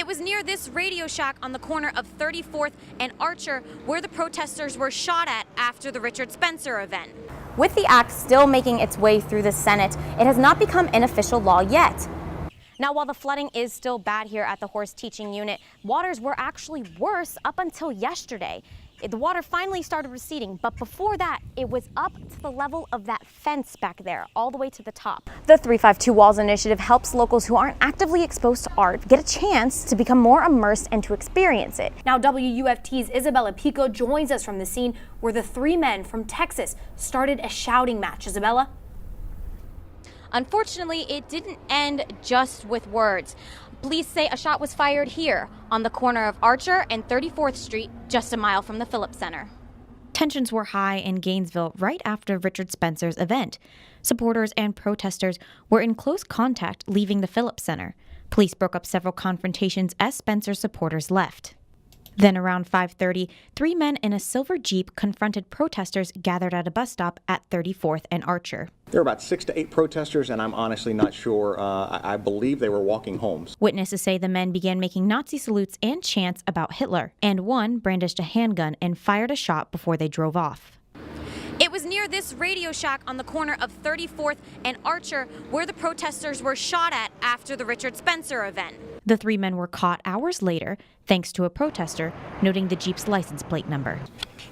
was near this radio shack on the corner of 34th and Archer where the protesters were shot at after the Richard Spencer event. With the act still making its way through the Senate, it has not become an official law yet. Now, while the flooding is still bad here at the horse teaching unit, waters were actually worse up until yesterday. The water finally started receding, but before that, it was up to the level of that fence back there, all the way to the top. The 352 Walls initiative helps locals who aren't actively exposed to art get a chance to become more immersed and to experience it. Now, WUFT's Isabella Pico joins us from the scene where the three men from Texas started a shouting match. Isabella? Unfortunately, it didn't end just with words. Police say a shot was fired here on the corner of Archer and 34th Street, just a mile from the Phillips Center. Tensions were high in Gainesville right after Richard Spencer's event. Supporters and protesters were in close contact leaving the Phillips Center. Police broke up several confrontations as Spencer's supporters left. Then around 5:30, three men in a silver Jeep confronted protesters gathered at a bus stop at 34th and Archer. There were about 6 to 8 protesters, and I'm honestly not sure. I believe they were walking homes. Witnesses say the men began making Nazi salutes and chants about Hitler, and one brandished a handgun and fired a shot before they drove off. It was near this radio shack on the corner of 34th and Archer where the protesters were shot at after the Richard Spencer event. The three men were caught hours later, thanks to a protester noting the Jeep's license plate number.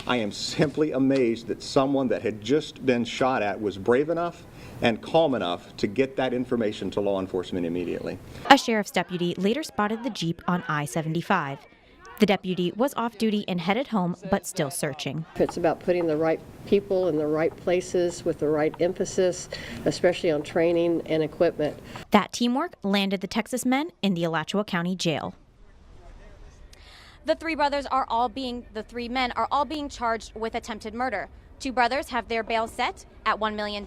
I am simply amazed that someone that had just been shot at was brave enough and calm enough to get that information to law enforcement immediately. A sheriff's deputy later spotted the Jeep on I-75. The deputy was off duty and headed home, but still searching. It's about putting the right people in the right places with the right emphasis, especially on training and equipment. That teamwork landed the Texas men in the Alachua County Jail. The three men are all being charged with attempted murder. Two brothers have their bail set at $1 million.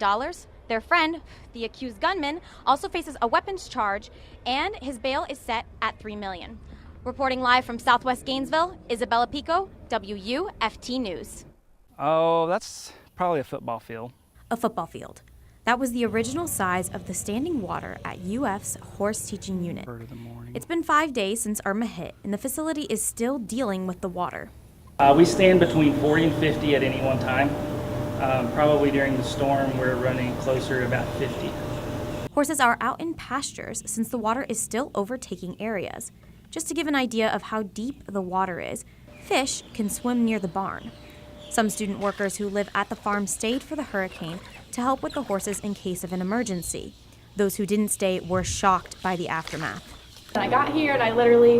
Their friend, the accused gunman, also faces a weapons charge, and his bail is set at $3 million. Reporting live from Southwest Gainesville, Isabella Pico, WUFT News. Oh, that's probably a football field. A football field. That was the original size of the standing water at UF's horse teaching unit. It's been 5 days since Irma hit, and the facility is still dealing with the water. We stand between 40 and 50 at any one time. Probably during the storm, we're running closer to about 50. Horses are out in pastures since the water is still overtaking areas. Just to give an idea of how deep the water is, fish can swim near the barn. Some student workers who live at the farm stayed for the hurricane to help with the horses in case of an emergency. Those who didn't stay were shocked by the aftermath. I got here and I literally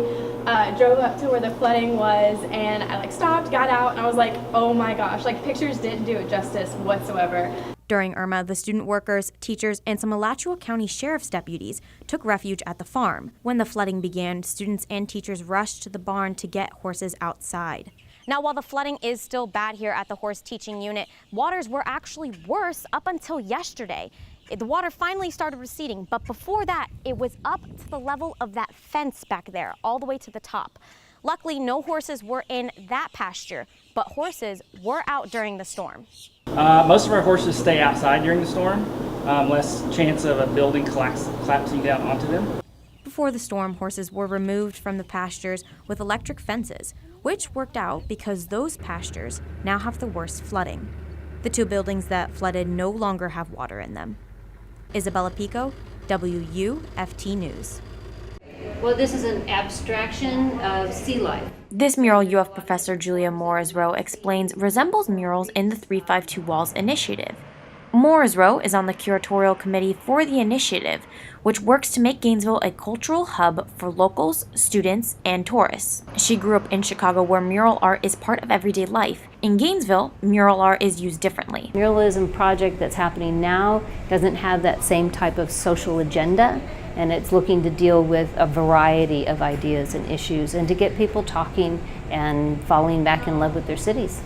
drove up to where the flooding was, and I stopped, got out, and I was like, oh my gosh, pictures didn't do it justice whatsoever. During Irma, the student workers, teachers, and some Alachua County Sheriff's deputies took refuge at the farm. When the flooding began, students and teachers rushed to the barn to get horses outside. Now, while the flooding is still bad here at the horse teaching unit, waters were actually worse up until yesterday. The water finally started receding, but before that, it was up to the level of that fence back there, all the way to the top. Luckily, no horses were in that pasture, but horses were out during the storm. Most of our horses stay outside during the storm, less chance of a building collapsing down onto them. Before the storm, horses were removed from the pastures with electric fences, which worked out because those pastures now have the worst flooding. The two buildings that flooded no longer have water in them. Isabella Pico, WUFT News. Well, this is an abstraction of sea life. This mural, UF professor Julia Morris-Rowe explains, resembles murals in the 352 Walls initiative. Morris-Rowe is on the curatorial committee for the initiative, which works to make Gainesville a cultural hub for locals, students, and tourists. She grew up in Chicago, where mural art is part of everyday life. In Gainesville, mural art is used differently. Muralism project that's happening now doesn't have that same type of social agenda, and it's looking to deal with a variety of ideas and issues and to get people talking and falling back in love with their cities.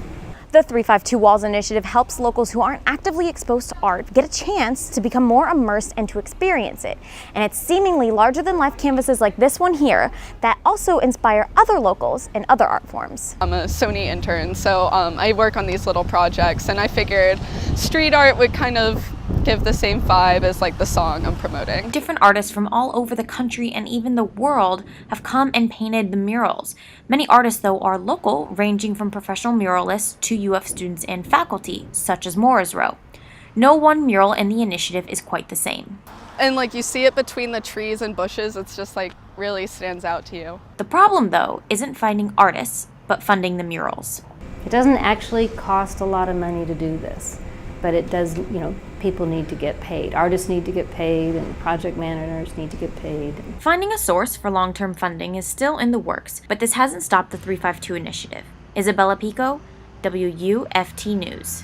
The 352 Walls initiative helps locals who aren't actively exposed to art get a chance to become more immersed and to experience it. And it's seemingly larger than life canvases like this one here that also inspire other locals in other art forms. I'm a Sony intern, so I work on these little projects, and I figured street art would kind of give the same vibe as like the song I'm promoting. Different artists from all over the country and even the world have come and painted the murals. Many artists, though, are local, ranging from professional muralists to UF students and faculty, such as Morris Rowe. No one mural in the initiative is quite the same. And like you see it between the trees and bushes, it's just like really stands out to you. The problem, though, isn't finding artists, but funding the murals. It doesn't actually cost a lot of money to do this, but it does, people need to get paid. Artists need to get paid, and project managers need to get paid. Finding a source for long-term funding is still in the works, but this hasn't stopped the 352 initiative. Isabella Pico, WUFT News.